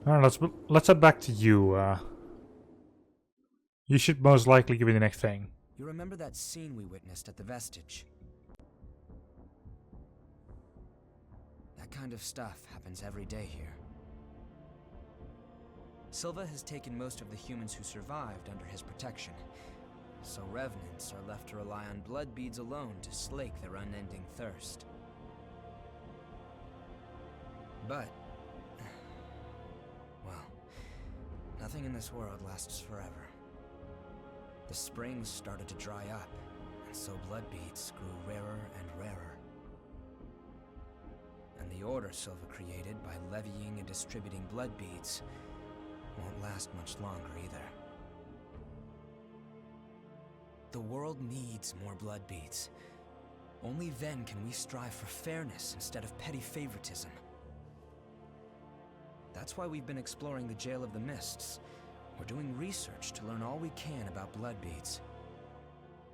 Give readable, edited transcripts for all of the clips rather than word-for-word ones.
Alright, let's head back to you. You should most likely give me the next thing. You remember that scene we witnessed at the Vestige? That kind of stuff happens every day here. Silva has taken most of the humans who survived under his protection, so revenants are left to rely on blood beads alone to slake their unending thirst. But, well, nothing in this world lasts forever. The springs started to dry up, and so blood beads grew rarer and rarer. And the order Silva created by levying and distributing blood beads won't last much longer either. The world needs more blood beads. Only then can we strive for fairness instead of petty favoritism. That's why we've been exploring the Jail of the Mists. We're doing research to learn all we can about blood beads.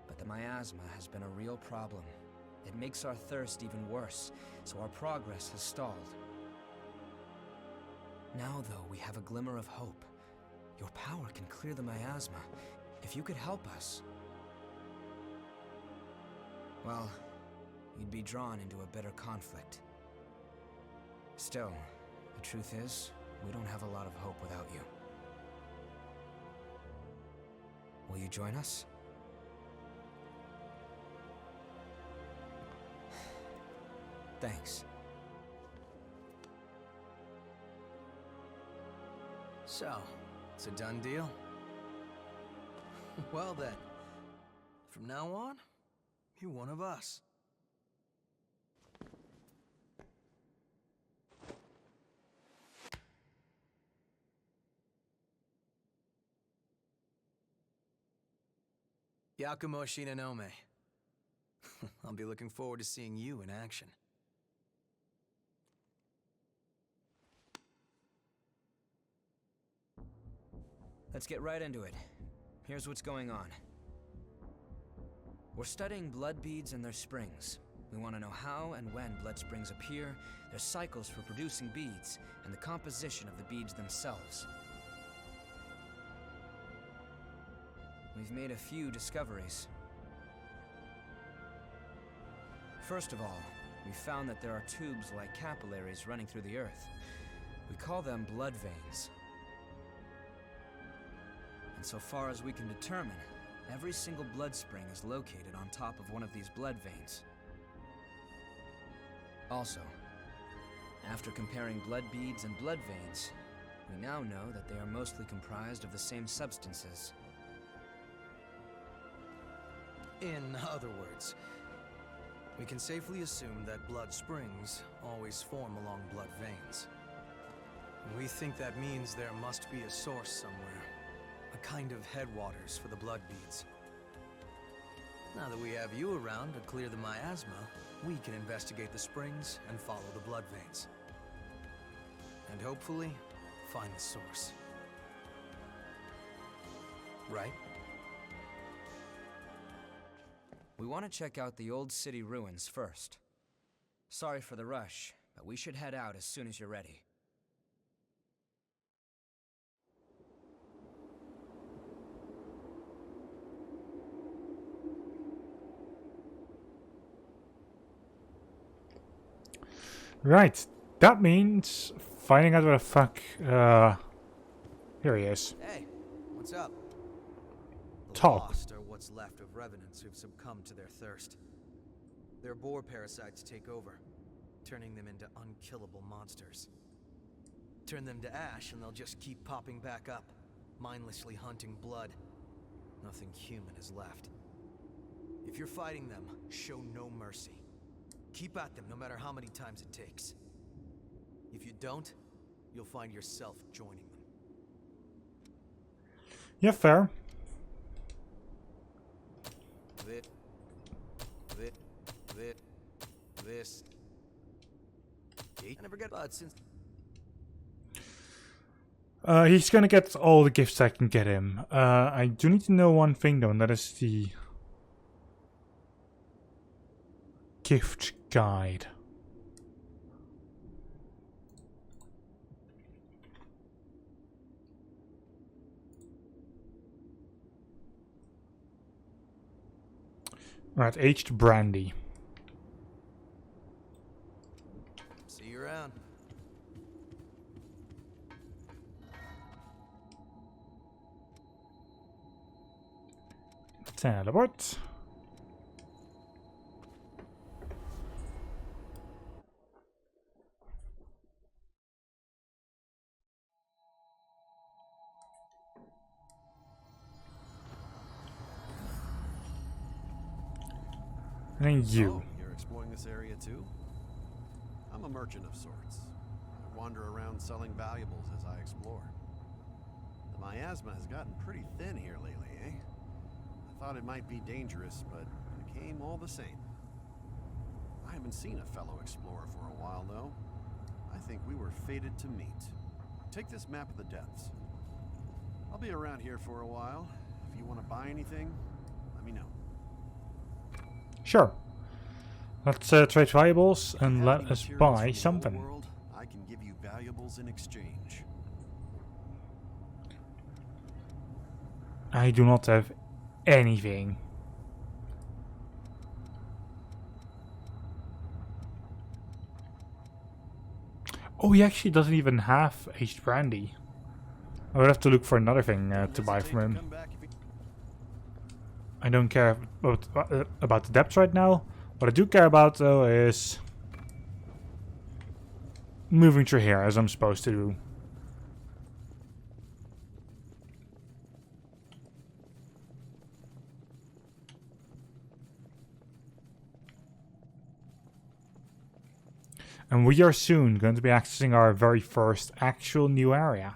But the miasma has been a real problem. It makes our thirst even worse, so our progress has stalled. Now, though, we have a glimmer of hope. Your power can clear the miasma. If you could help us, well, you'd be drawn into a bitter conflict. Still, the truth is, we don't have a lot of hope without you. Will you join us? Thanks. So, it's a done deal? Well then, from now on, you're one of us. Yakumo Shinonome. I'll be looking forward to seeing you in action. Let's get right into it. Here's what's going on. We're studying blood beads and their springs. We want to know how and when blood springs appear, their cycles for producing beads, and the composition of the beads themselves. We've made a few discoveries. First of all, we found that there are tubes like capillaries running through the earth. We call them blood veins. And so far as we can determine, every single blood spring is located on top of one of these blood veins. Also, after comparing blood beads and blood veins, we now know that they are mostly comprised of the same substances. In other words, we can safely assume that blood springs always form along blood veins. We think that means there must be a source somewhere, a kind of headwaters for the blood beads. Now that we have you around to clear the miasma, we can investigate the springs and follow the blood veins. And hopefully, find the source. Right? We want to check out the old city ruins first. Sorry for the rush, but we should head out as soon as you're ready. Right, that means finding out where the fuck, here he is. Hey, what's up? The Talk. lost are what's left of revenants who've succumbed to their thirst. Their boar parasites take over, turning them into unkillable monsters. Turn them to ash and they'll just keep popping back up, mindlessly hunting blood. Nothing human is left. If you're fighting them, show no mercy. Keep at them no matter how many times it takes. If you don't, you'll find yourself joining them. Yeah, fair. This. I never get blood since. He's gonna get all the gifts I can get him. I do need to know one thing though, and that is the gift guide. Right, aged brandy. See you around. Teleport. And then you. Oh, you're exploring this area too? I'm a merchant of sorts. I wander around selling valuables as I explore. The miasma has gotten pretty thin here lately, eh? I thought it might be dangerous, but it came all the same. I haven't seen a fellow explorer for a while, though. I think we were fated to meet. Take this map of the depths. I'll be around here for a while. If you want to buy anything, let me know. Sure. Let's trade valuables and Have let any us materials buy from the old something. world? I can give you valuables in exchange. I do not have anything. Oh, he actually doesn't even have aged brandy. I would have to look for another thing to buy from him. Come back if you I don't care about the depths right now. What I do care about though is moving through here as I'm supposed to do. And we are soon going to be accessing our very first actual new area.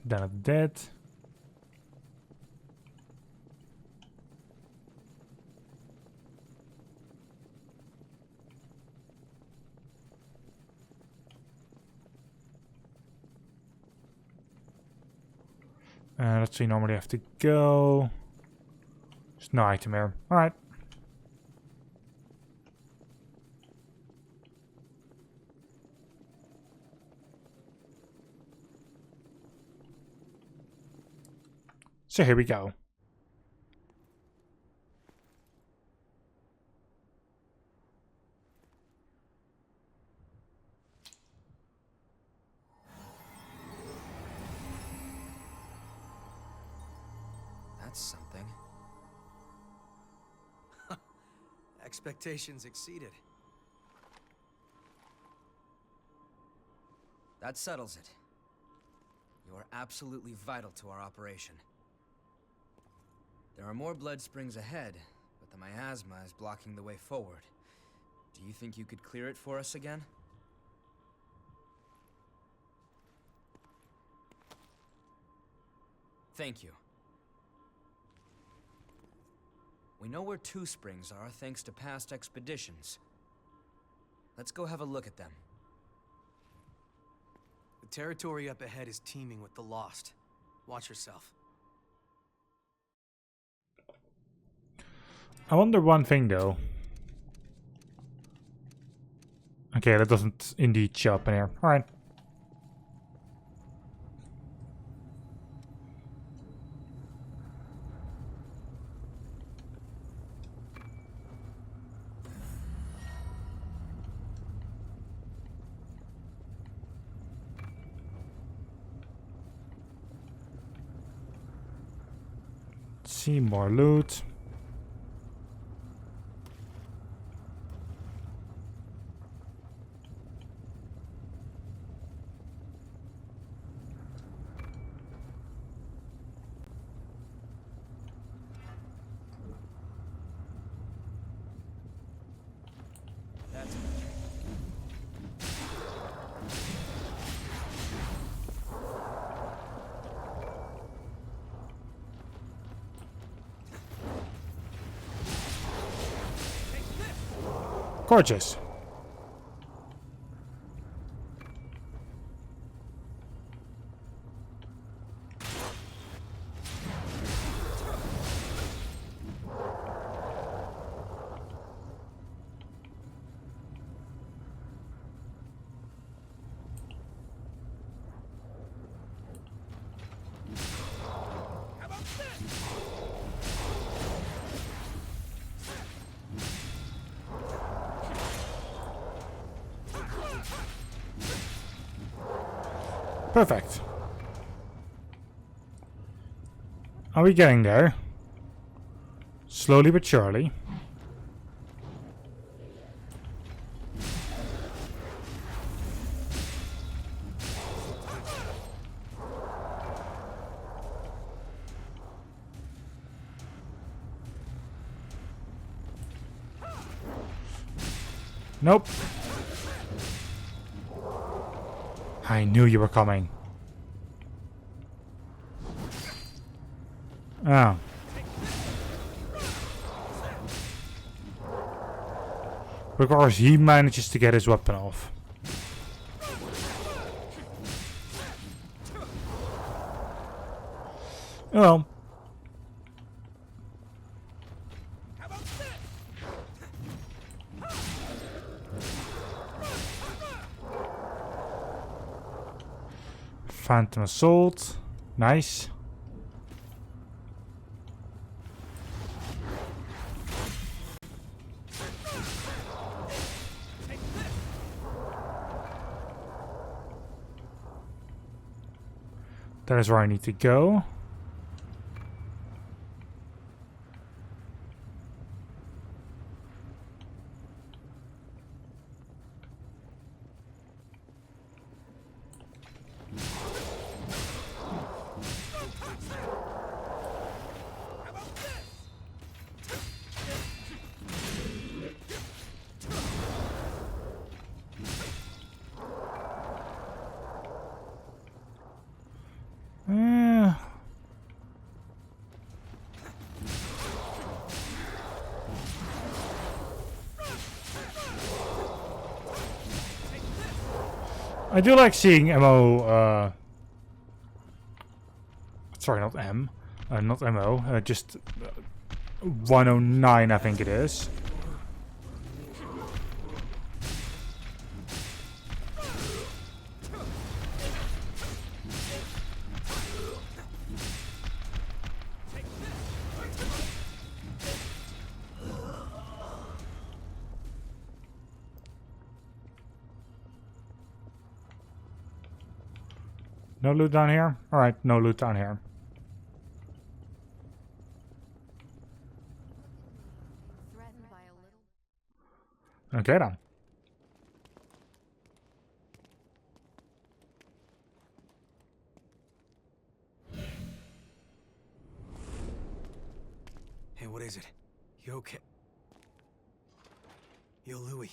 Den of the Dead. Let's see, normally I have to go. There's no item here. Alright. So here we go. That's something. Expectations exceeded. That settles it. You are absolutely vital to our operation. There are more blood springs ahead, but the miasma is blocking the way forward. Do you think you could clear it for us again? Thank you. We know where two springs are thanks to past expeditions. Let's go have a look at them. The territory up ahead is teeming with the lost. Watch yourself. I wonder one thing though. Okay, that doesn't indeed show up in here. Alright. See more loot. That's Gorgeous. Perfect. Are we getting there? Slowly but surely. Nope. I knew you were coming. Oh. Of course, he manages to get his weapon off. Well. Phantom Assault. Nice. That is where I need to go. I do like seeing MO, sorry, not M, not MO, just 109 I think it is. No loot down here? Alright, no loot down here. Okay then. Hey, what is it? You okay? Yo, Louis.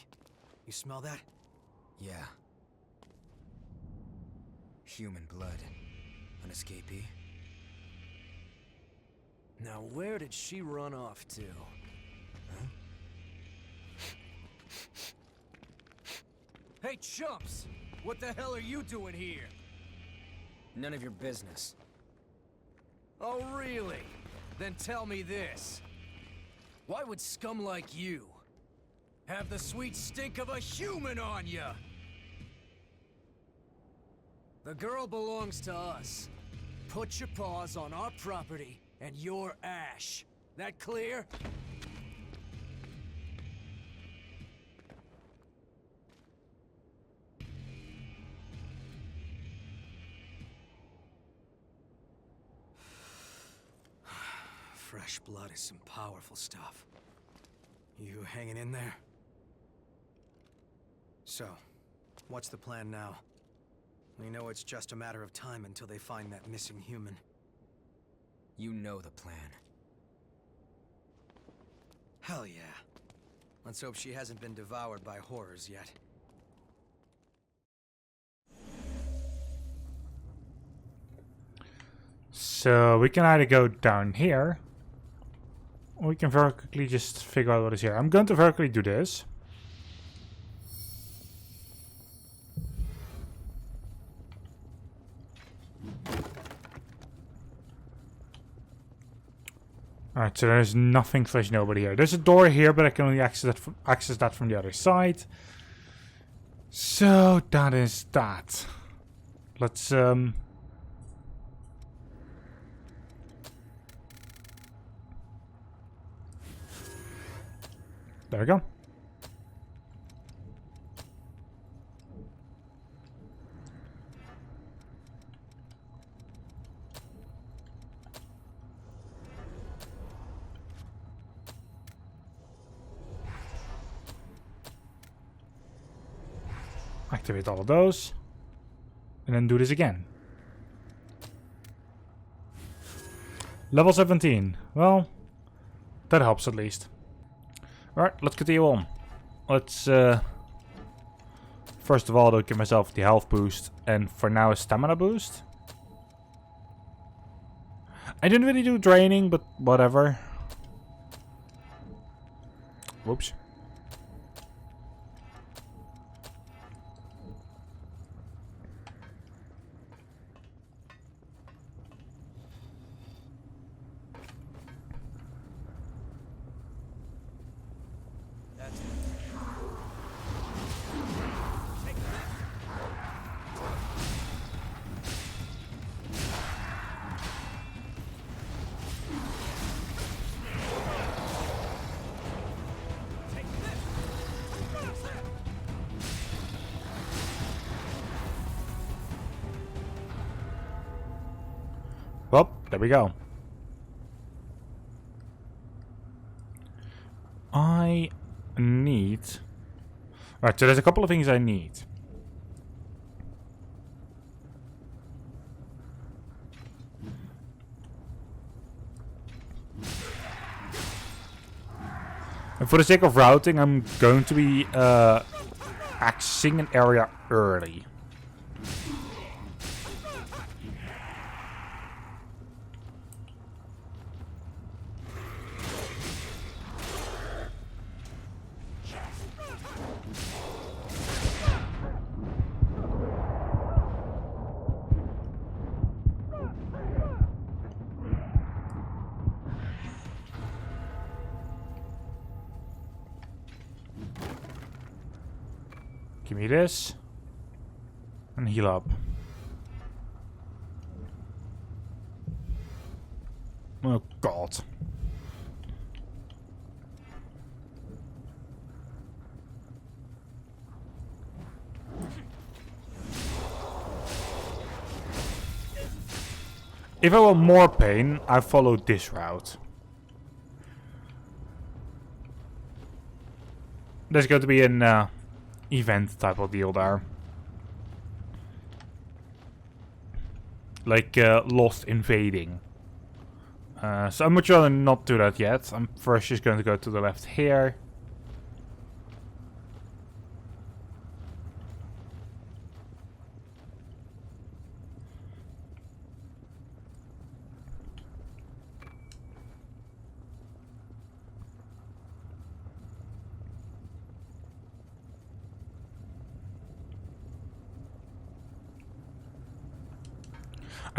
You smell that? Yeah. Human blood. An escapee. Now, where did she run off to? Huh? Hey, chumps! What the hell are you doing here? None of your business. Oh, really? Then tell me this. Why would scum like you have the sweet stink of a human on ya? The girl belongs to us. Put your paws on our property and your ash. That clear? Fresh blood is some powerful stuff. You hanging in there? So, what's the plan now? We know it's just a matter of time until they find that missing human. You know the plan. Hell yeah. Let's hope she hasn't been devoured by horrors yet. So we can either go down here, or we can very quickly just figure out what is here. I'm going to very quickly do this. Alright, so there's nothing / nobody here. There's a door here, but I can only access that from the other side. So that is that. Let's there we go. Activate all of those. And then do this again. Level 17. Well, that helps at least. Alright, let's continue on. Let's, first of all, though, give myself the health boost. And for now, a stamina boost. I didn't really do draining, but whatever. Whoops. Well, there we go. I need... Alright, so there's a couple of things I need. And for the sake of routing, I'm going to be accessing an area early. Give me this. And heal up. Oh god. If I want more pain, I follow this route. There's going to be an event type of deal there. Like Lost invading. So I'm much rather not do that yet. I'm first just going to go to the left here.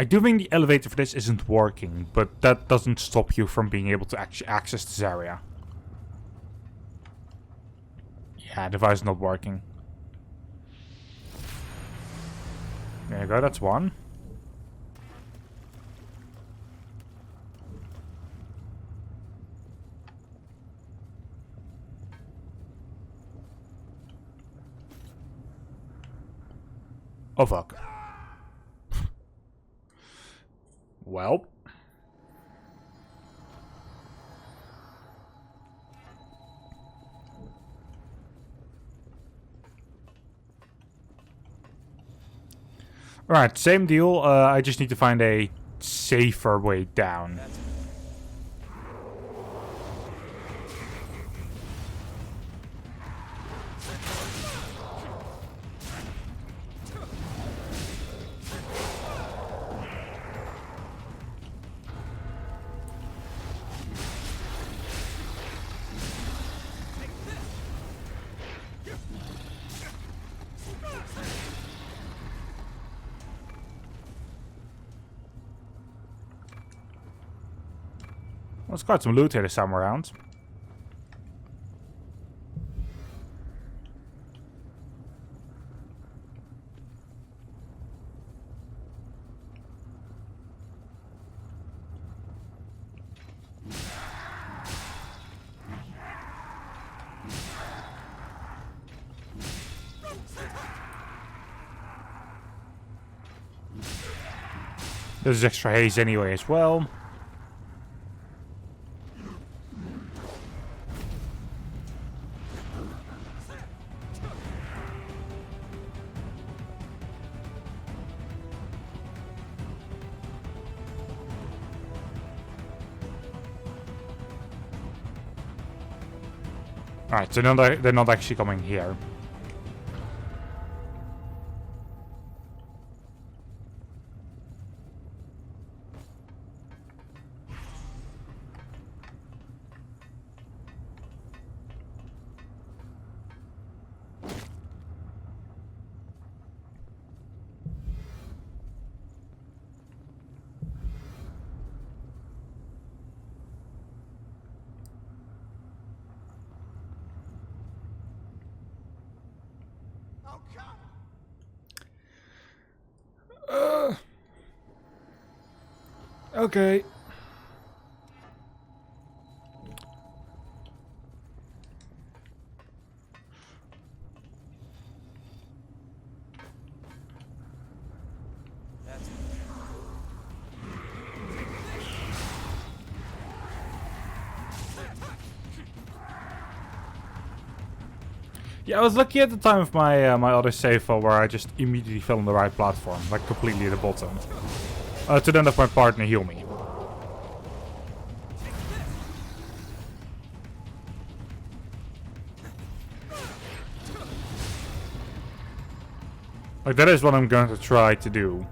I do think the elevator for this isn't working, but that doesn't stop you from being able to actually access this area. Yeah, device not working. There you go, that's one. Oh fuck. Well. Alright, same deal. I just need to find a safer way down. Well, it's got some loot here this time around. There's extra haze anyway as well. Alright, so they're not actually coming here. Okay. Yeah, I was lucky at the time of my my other save file where I just immediately fell on the right platform, like completely at the bottom. To then have my partner heal me. Like, that is what I'm going to try to do.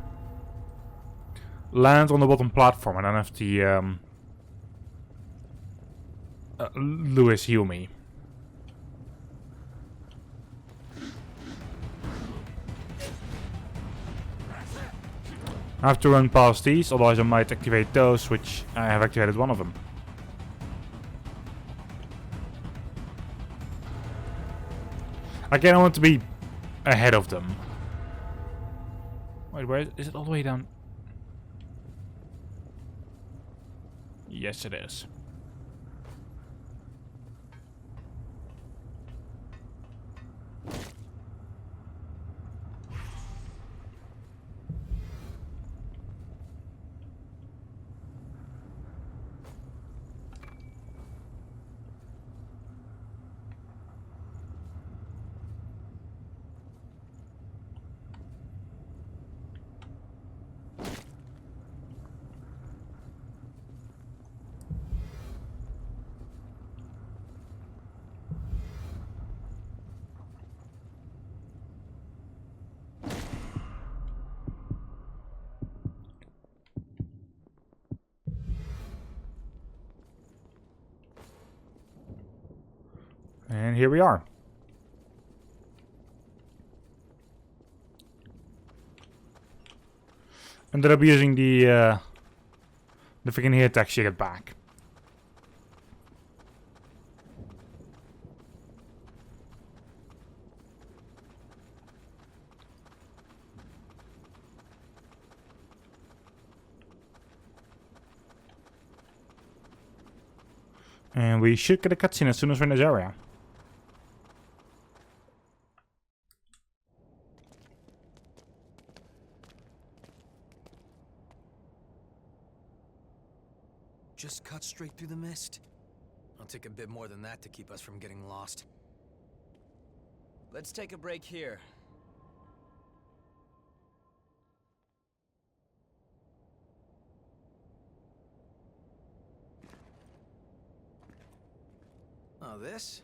Land on the bottom platform and then have the Lewis heal me. I have to run past these, otherwise I might activate those, which I have activated one of them. Again, I want to be ahead of them. Wait, where is it all the way down? Yes, it is. And here we are. And then I'll be using the freaking here to actually get back. And we should get a cutscene as soon as we're in this area. Just cut straight through the mist. I'll take a bit more than that to keep us from getting lost. Let's take a break here. Oh, this?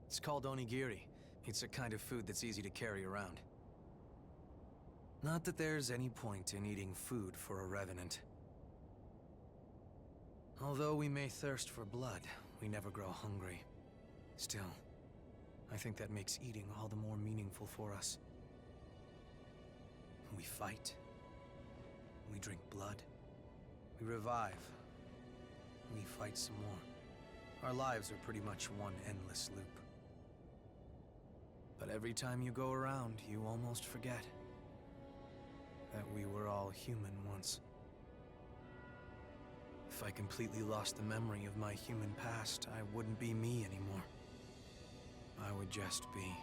It's called onigiri. It's a kind of food that's easy to carry around. Not that there's any point in eating food for a revenant. Although we may thirst for blood, we never grow hungry. Still, I think that makes eating all the more meaningful for us. We fight. We drink blood. We revive. We fight some more. Our lives are pretty much one endless loop. But every time you go around, you almost forget that we were all human once. If I completely lost the memory of my human past, I wouldn't be me anymore. I would just be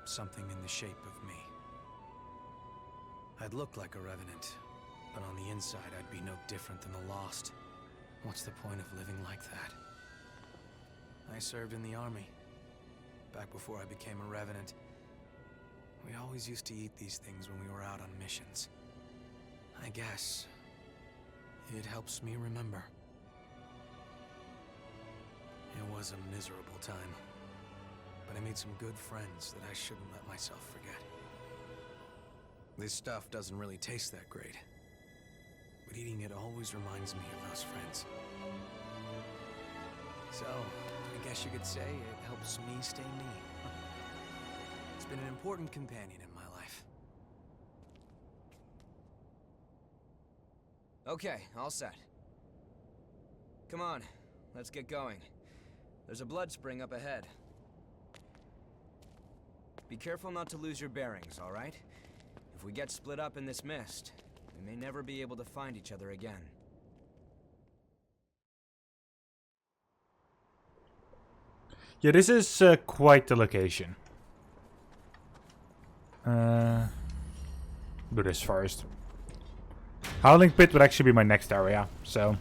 something in the shape of me. I'd look like a revenant, but on the inside I'd be no different than the lost. What's the point of living like that? I served in the army, back before I became a revenant. We always used to eat these things when we were out on missions. I guess it helps me remember. It was a miserable time. But I made some good friends that I shouldn't let myself forget. This stuff doesn't really taste that great. But eating it always reminds me of those friends. So, I guess you could say it helps me stay me. It's been an important companion in my life. Okay, all set. Come on, let's get going. There's a blood spring up ahead. Be careful not to lose your bearings, all right? If we get split up in this mist, we may never be able to find each other again. Yeah, this is quite the location. Do this first. Howling Pit would actually be my next area, so...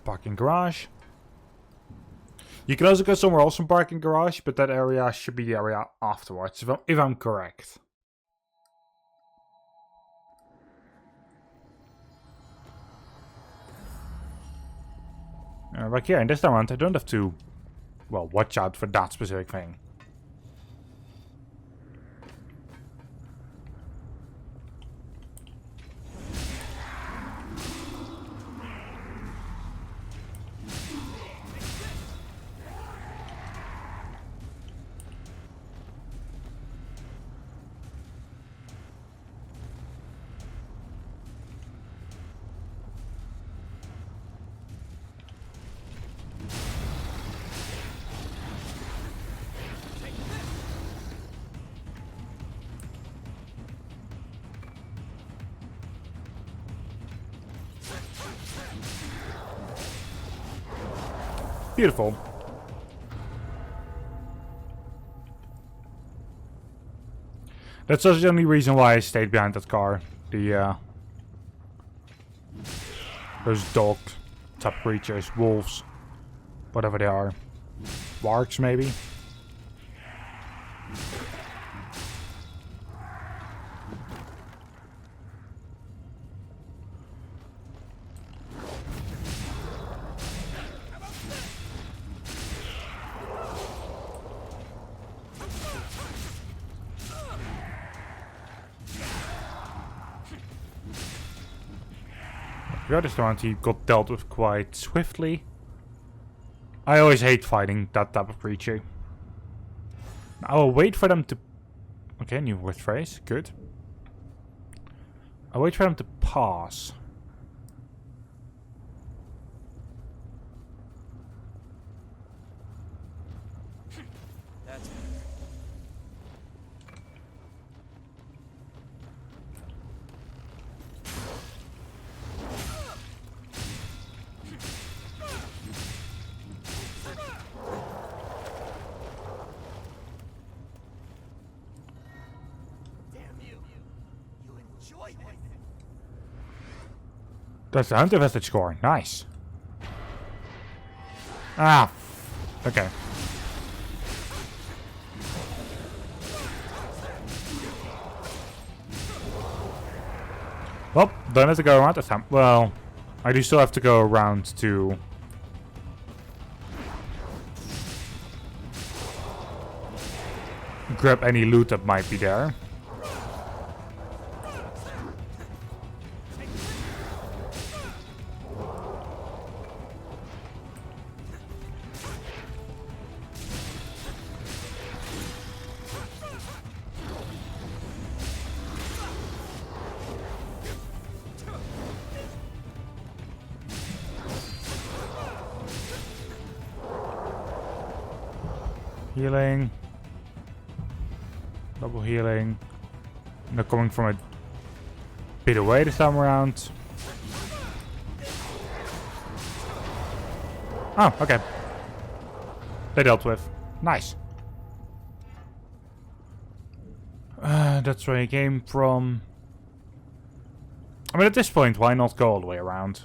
Parking garage. You can also go somewhere else in parking garage, but that area should be the area afterwards, if I'm correct. Like here, in this round, I don't have to, well, watch out for that specific thing. Beautiful. That's also the only reason why I stayed behind that car. The those dog type creatures, wolves, whatever they are, wargs maybe. The other round he got dealt with quite swiftly. I always hate fighting that type of creature. I'll wait for them to... Okay, new word phrase. Good. I'll wait for them to pass. That's better. That's the hunter vestige score. Nice. Ah. Okay. Well, don't have to go around this time. Well, I do still have to go around to... grab any loot that might be there. Healing. Double healing. And they're coming from a bit away this time around. Oh, okay. They dealt with. Nice. That's where he came from. I mean, at this point, why not go all the way around?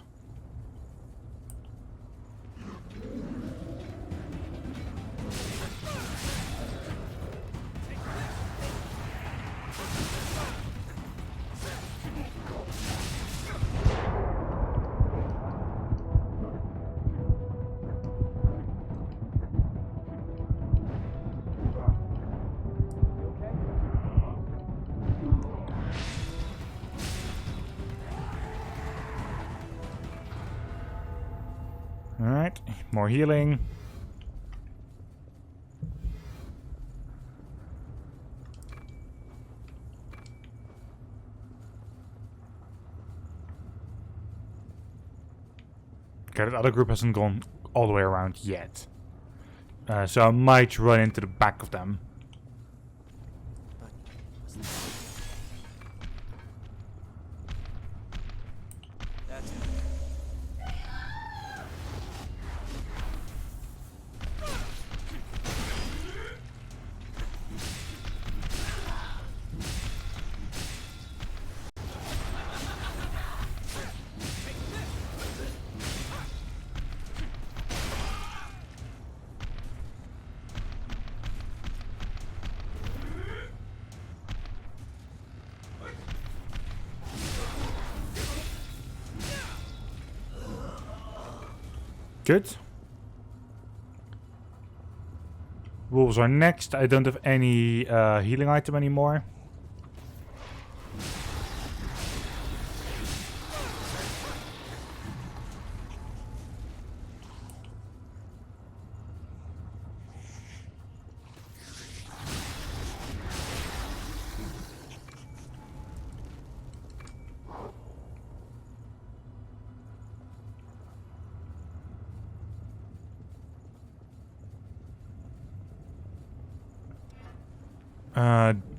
Alright, more healing. Okay, that other group hasn't gone all the way around yet. So I might run into the back of them. That's it. Good. Wolves are next. I don't have any healing item anymore.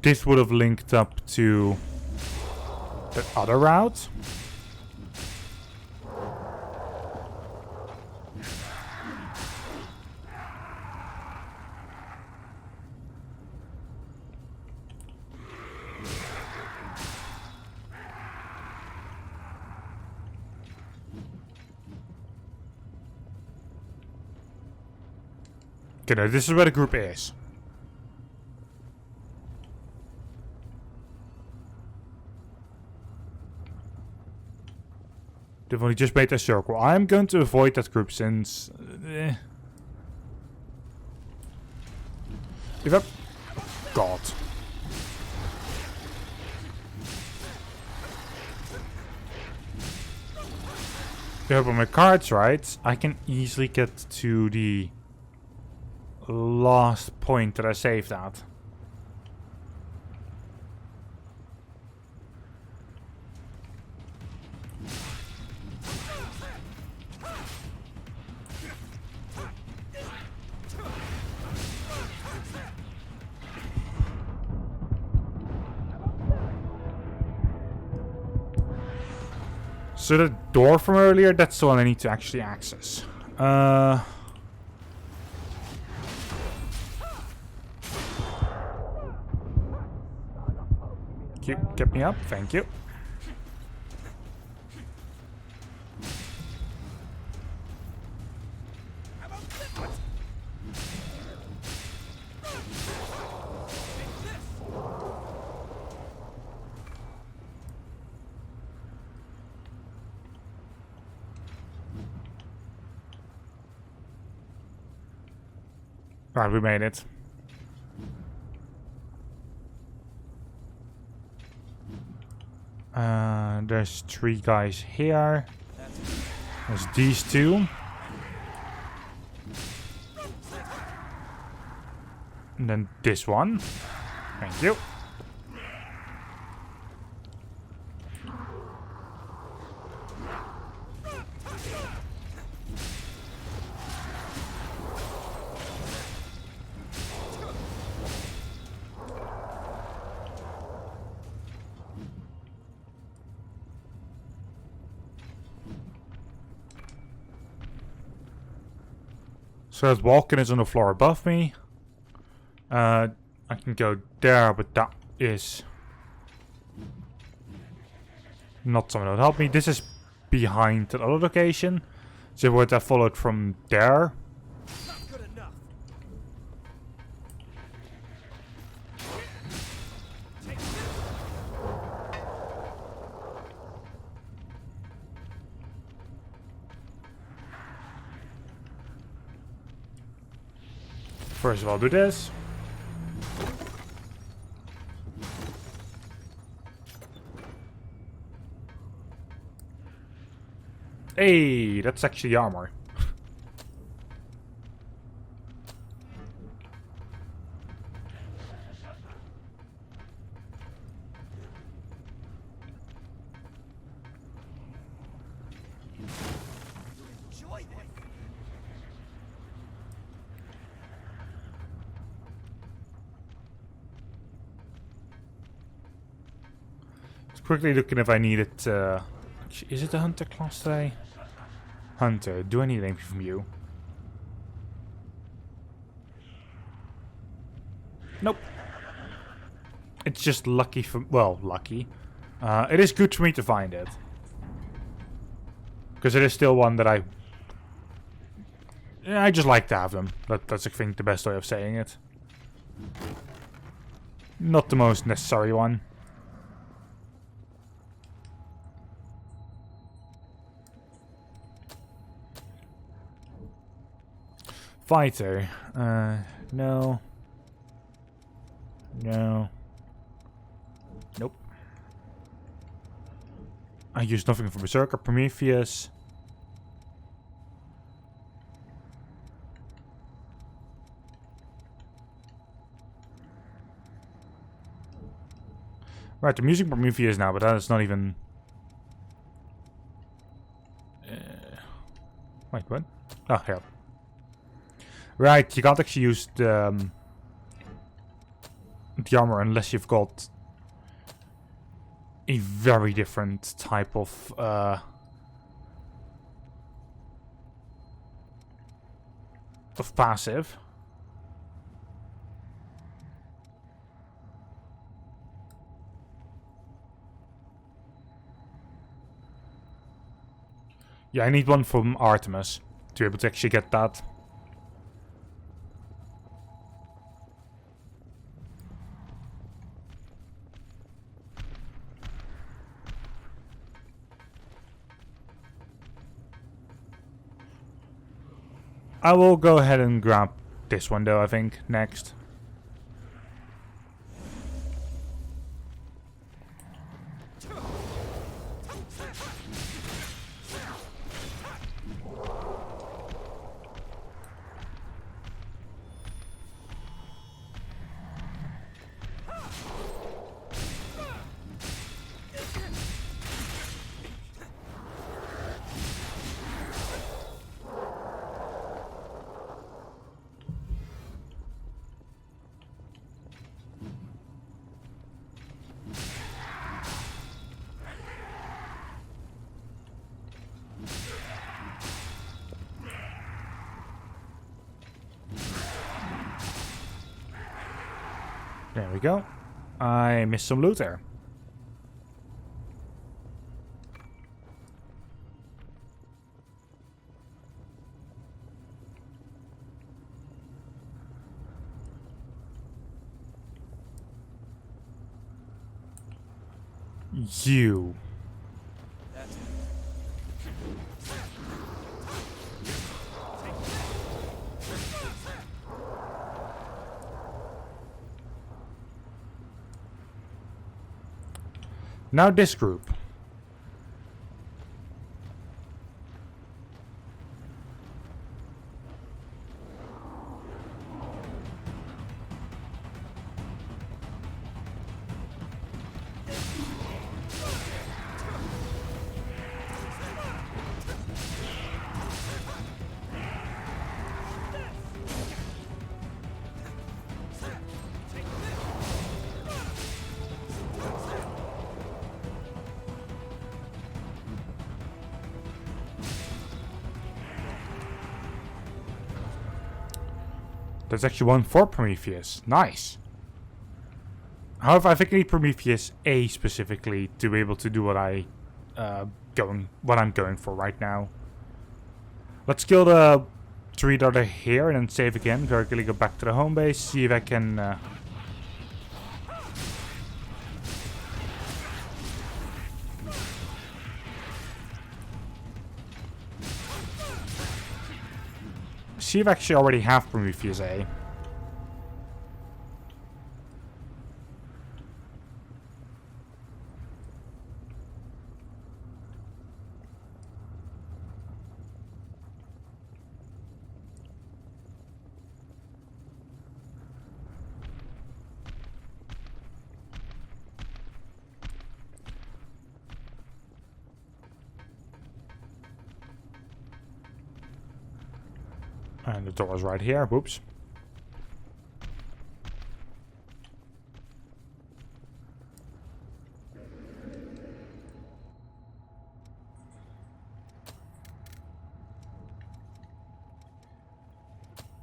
This would have linked up to the other route. Okay, now this is where the group is. They've only just made a circle. I'm going to avoid that group since... If I... Oh, God. If I have my cards right, I can easily get to the last point that I saved at. So the door from earlier, that's the one I need to actually access. Get me up, thank you. Right, we made it. There's 3 guys here. There's these 2. And then this one. Thank you. So that Vulcan is on the floor above me. I can go there, but that is not someone that would help me. This is behind that other location. So what I followed from there. Not good enough. First of all, do this. Hey, that's actually armor. quickly looking if I needed... is it a hunter class today? Hunter, do I need anything from you? Nope. It's just lucky for... Well, lucky. It is good for me to find it. Because it is still one that I just like to have them. That's, I think, the best way of saying it. Not the most necessary one. Fighter. No. No. Nope. I use nothing for Berserker, Prometheus. Right, I'm using Prometheus now, but that is not even... Wait, what? Oh, here. Right, you can't actually use the armor unless you've got a very different type of passive. Yeah, I need one from Artemis to be able to actually get that. I will go ahead and grab this one though, I think, next. There we go. I missed some loot there. You. Now this group. There's actually one for Prometheus. Nice. However, I think I need Prometheus A specifically to be able to do what I'm going for right now. Let's kill the tree darter here and then save again. Very quickly go back to the home base. See if I can. See if I actually already have Prometheus A. And the door is right here. Whoops.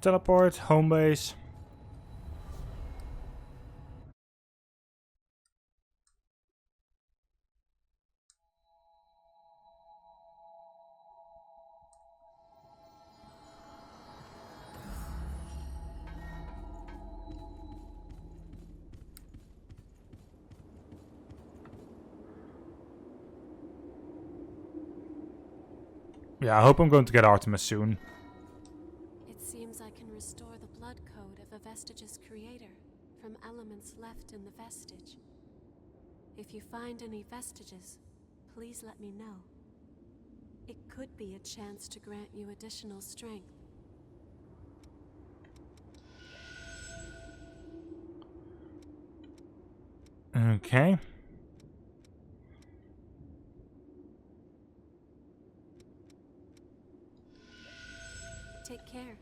teleport, home base. Yeah, I hope I'm going to get Artemis soon. It seems I can restore the blood code of a vestige's creator from elements left in the vestige. If you find any vestiges, please let me know. It could be a chance to grant you additional strength. Okay. Take care.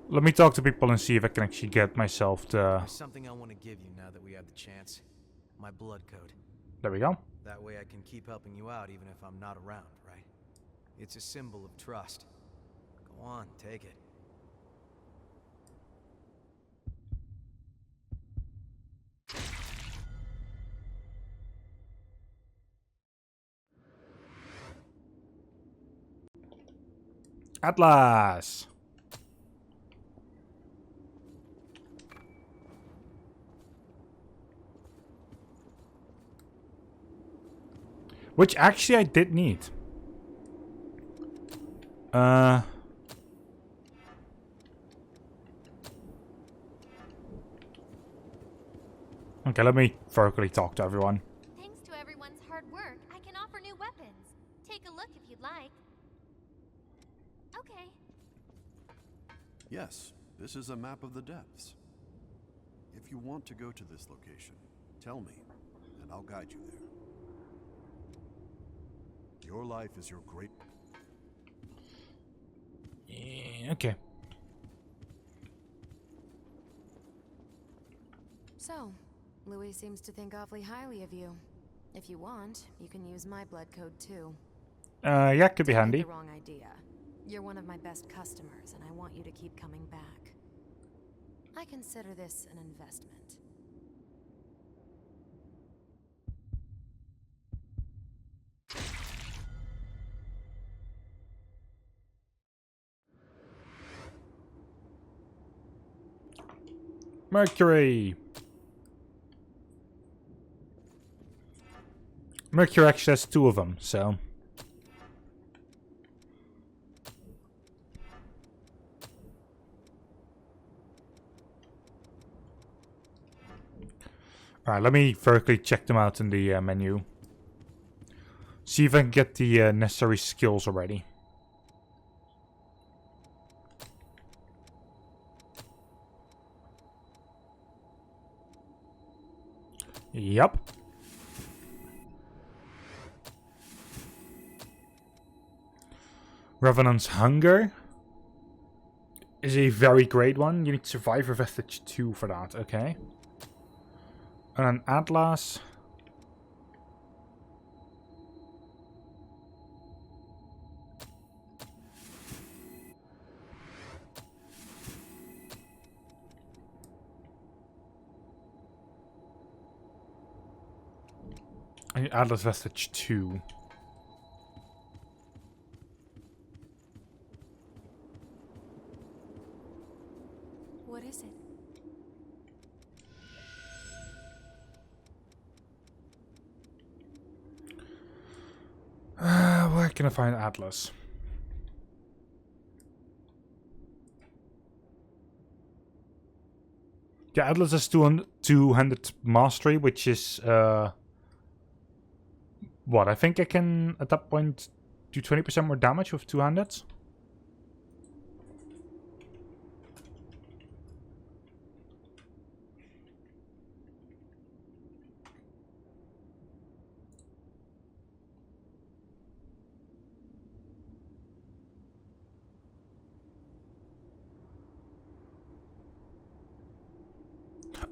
Let me talk to people and see if I can actually get myself the... There's something I want to give you now that we have the chance. My blood code. There we go. That way I can keep helping you out even if I'm not around, right? It's a symbol of trust. Go on, take it. Atlas! Which actually I did need. Okay, let me verbally talk to everyone. Thanks to everyone's hard work, I can offer new weapons. Take a look if you'd like. Okay. Yes, this is a map of the depths. If you want to go to this location, tell me, and I'll guide you there. Your life is your great... Yeah, okay. So, Louis seems to think awfully highly of you. If you want, you can use my blood code too. Yeah, could be Don't handy. get the wrong idea. You're one of my best customers, and I want you to keep coming back. I consider this an investment. Mercury! Mercury actually has 2 of them, so... Alright, let me vertically check them out in the menu. See if I can get the necessary skills already. Yep. Revenant's Hunger is a very great one. You need Survivor Vestige 2 for that, okay. And an Atlas. Atlas Vestige 2. What is it? Where can I find Atlas? Yeah, Atlas has 200 mastery, which is what? I think I can at that point do 20% more damage with 200.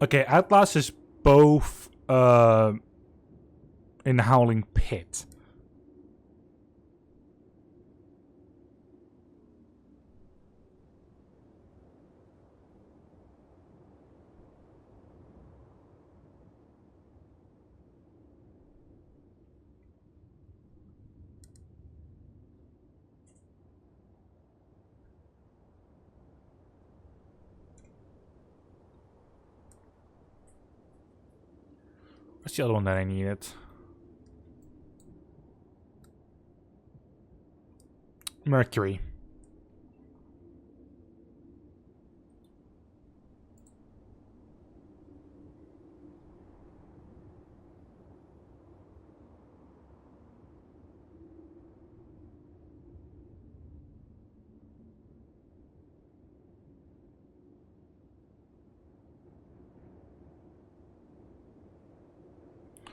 Okay, Atlas is both in the Howling Pit. What's the other one that I needed? Mercury.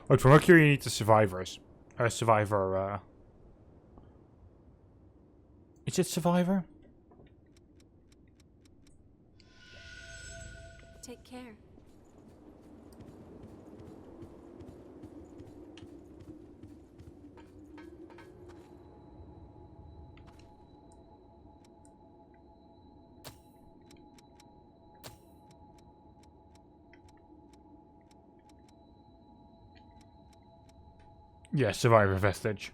Wait, for Mercury you need the survivors. Survivor, Is it Survivor? Take care. Yeah, Survivor Vestige.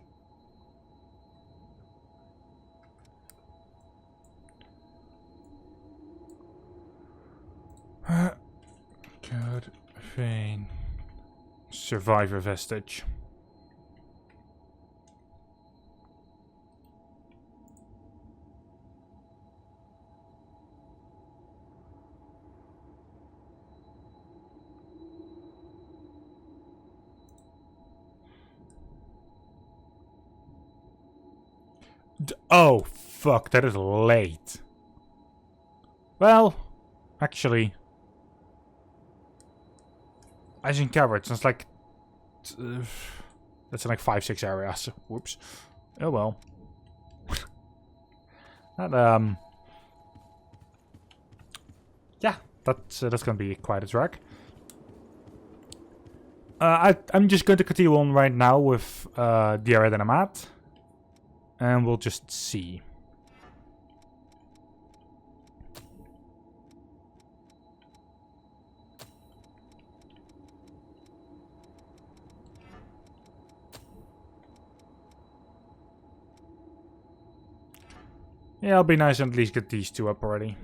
Good vein. Survivor Vestige. Oh, fuck, that is late. Well, actually, as in coverage, it's like that's in like 5-6 areas. Whoops. Oh well. That yeah, that's gonna be quite a track. I'm just going to continue on right now with the area that I'm at, and we'll just see. Yeah, it'll be nice to at least get these two up already.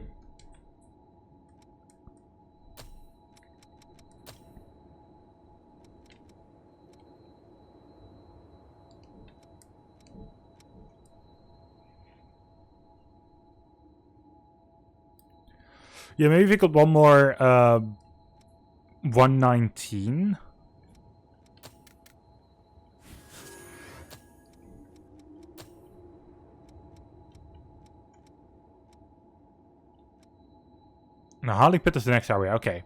Yeah, maybe we got one more 119. Now, Harley Pit is the next area. Okay.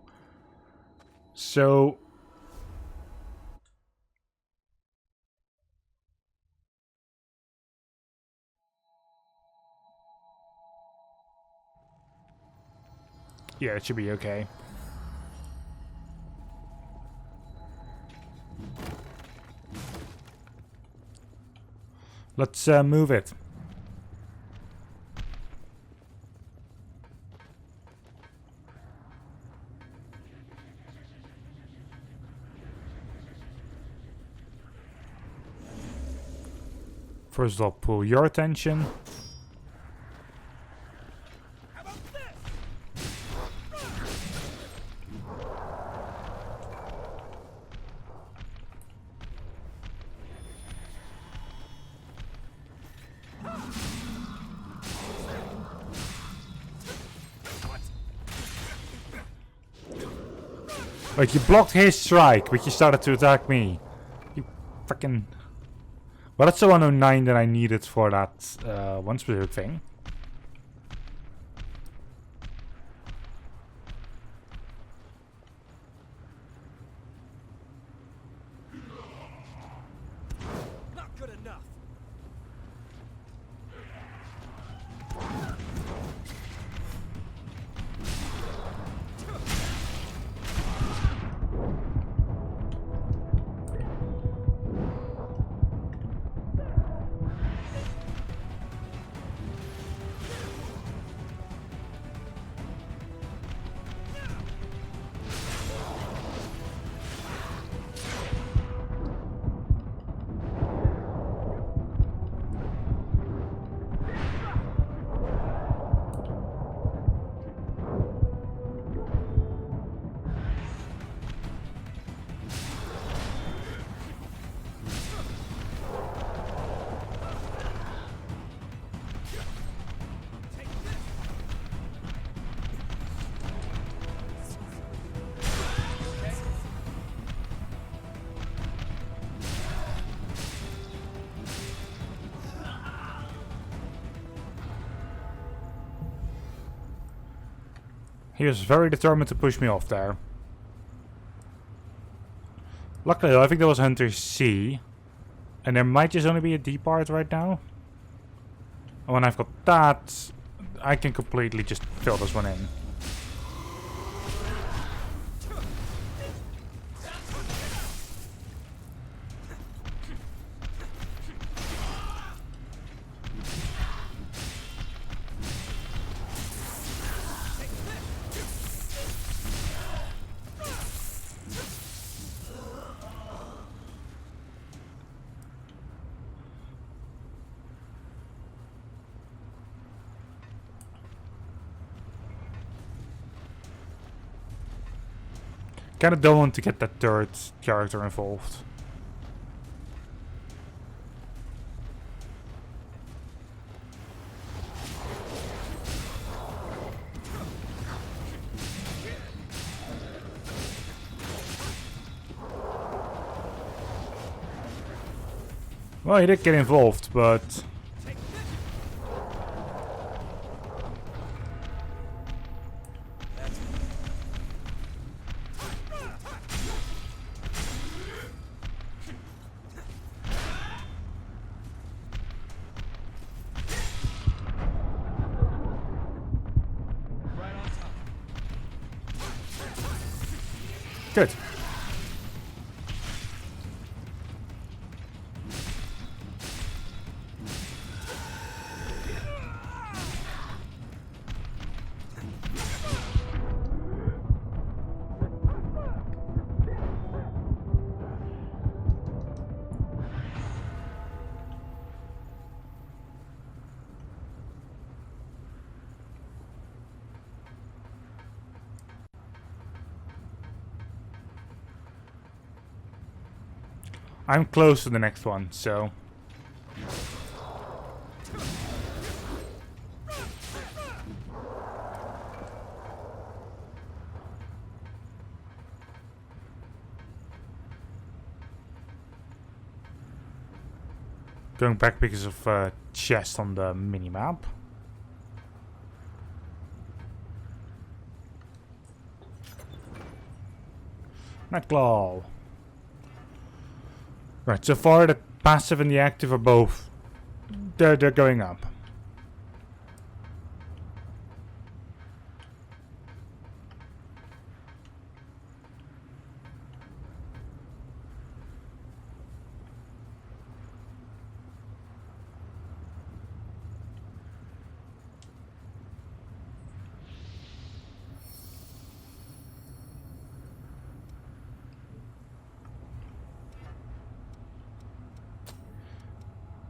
So... yeah, it should be okay. Let's move it. First I'll pull your attention. Like, you blocked his strike, but you started to attack me. You fucking... Well, that's the 109 that I needed for that one specific thing. Not good enough. He was very determined to push me off there. Luckily though, I think there was Hunter C. And there might just only be a D part right now. And when I've got that, I can completely just fill this one in. Kinda don't want to get that third character involved. Well, he did get involved, but... Good. I'm close to the next one, so... Going back because of chest on the minimap. Nightclaw. Right, so far the passive and the active are both... They're going up.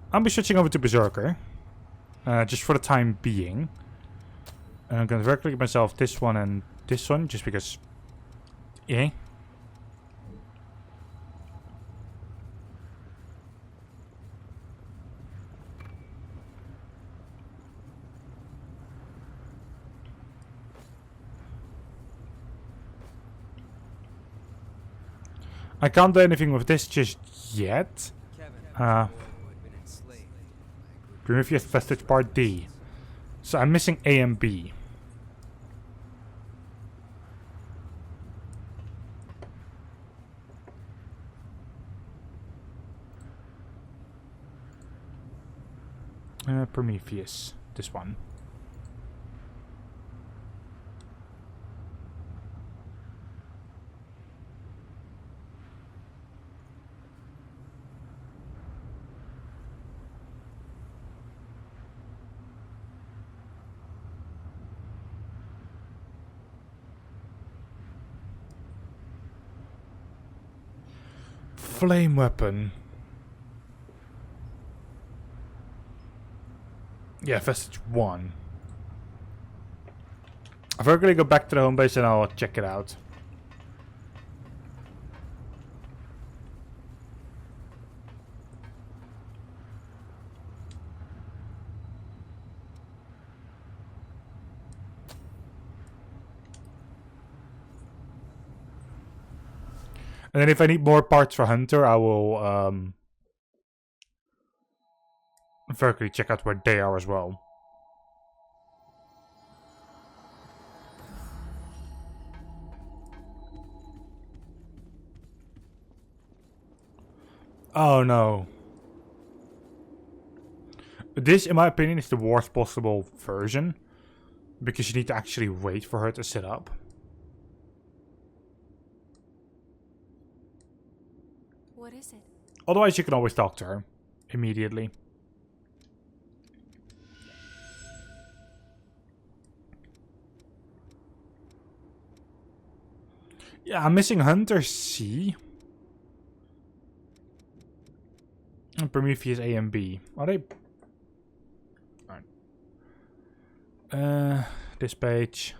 I'll be switching over to Berserker, just for the time being. And I'm going to right-click myself this one and this one, just because... Yeah. I can't do anything with this just yet. Prometheus Vestige Part D. So I'm missing A and B. Prometheus. This one. Flame weapon. Yeah, Vestige 1. I'm gonna go back to the home base and I'll check it out. And then if I need more parts for Hunter, I will very check out where they are as well. Oh no. This, in my opinion, is the worst possible version. Because you need to actually wait for her to sit up. What is it? Otherwise, you can always talk to her immediately. Yeah, I'm missing Hunter C. And Prometheus A and B. Are they? Alright. This page.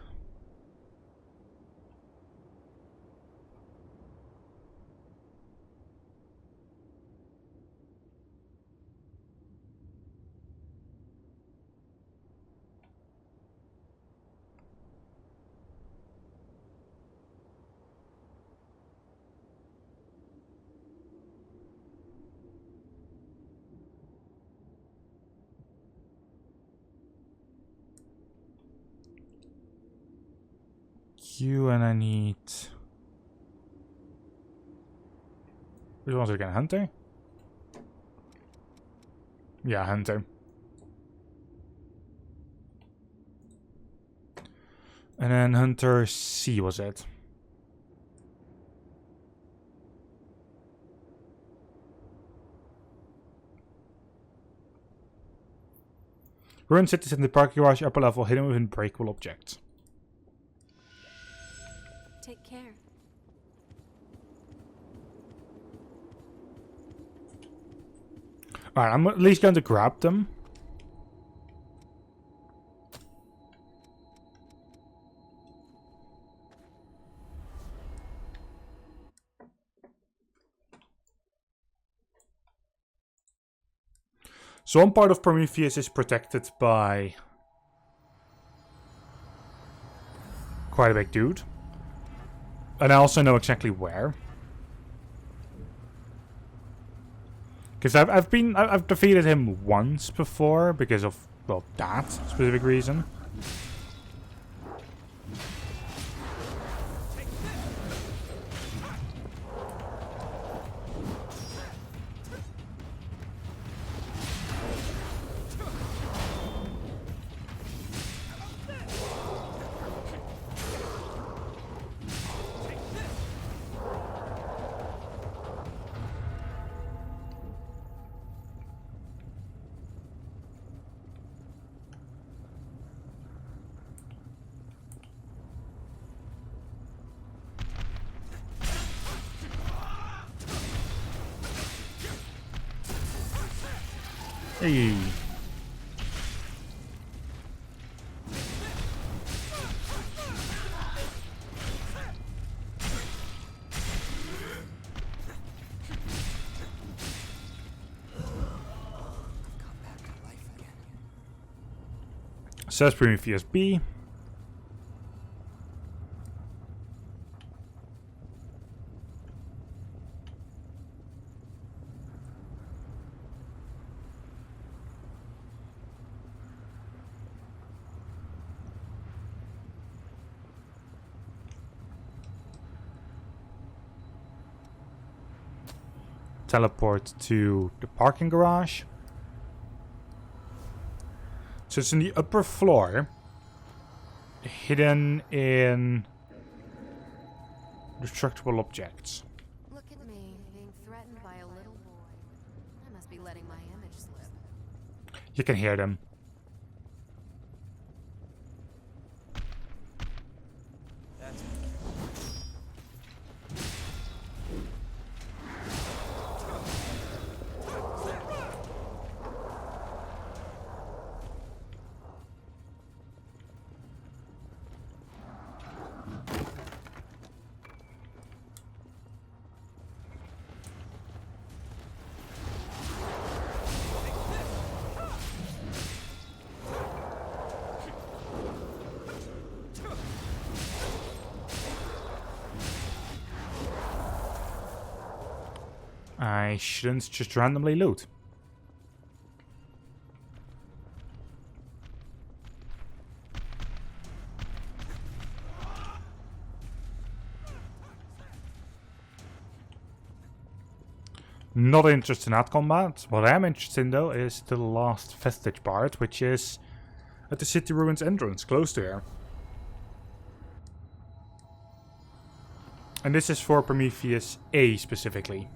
Q and I need... Which one's it again? Hunter? Yeah, Hunter. And then Hunter C was it. Ruined cities in the parking garage, upper level, hidden within breakable objects. Take care. Alright, I'm at least going to grab them. So one part of Prometheus is protected by quite a big dude. And I also know exactly where. Because I've defeated him once before because of, well, that specific reason. Hey. Says Prometheus B. Teleport to the parking garage. So it's in the upper floor, hidden in destructible objects. Look at me, being threatened by a little boy. I must be letting my image slip. You can hear them. I shouldn't just randomly loot. Not interested in that combat. What I am interested in though is the last vestige part, which is at the city ruins entrance, close to here. And this is for Prometheus A specifically.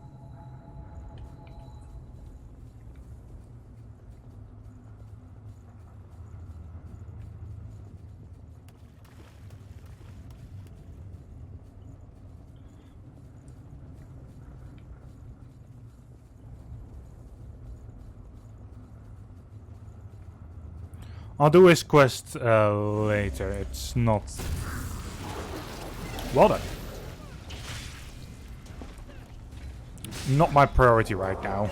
I'll do his quest later. It's not... Well done. Not my priority right now.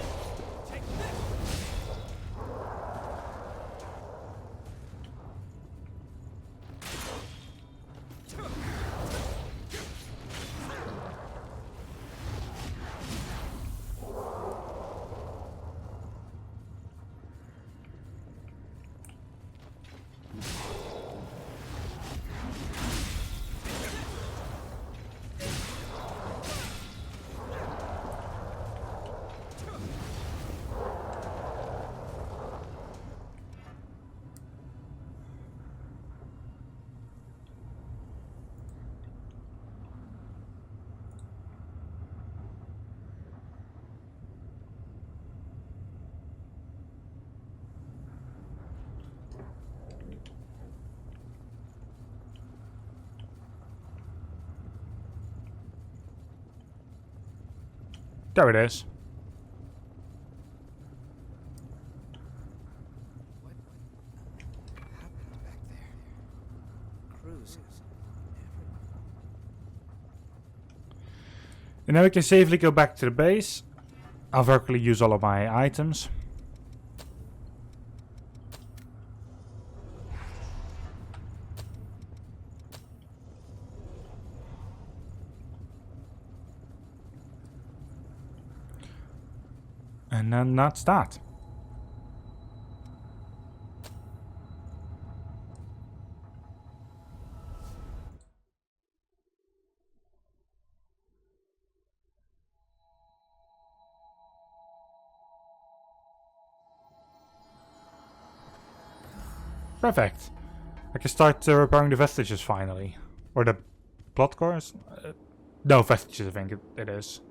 There it is. What happened back there? Cruises. And now we can safely go back to the base. I'll virtually use all of my items. And then that's that. Perfect. I can start repairing the vestiges finally. Or the blood cores? No, vestiges I think it is.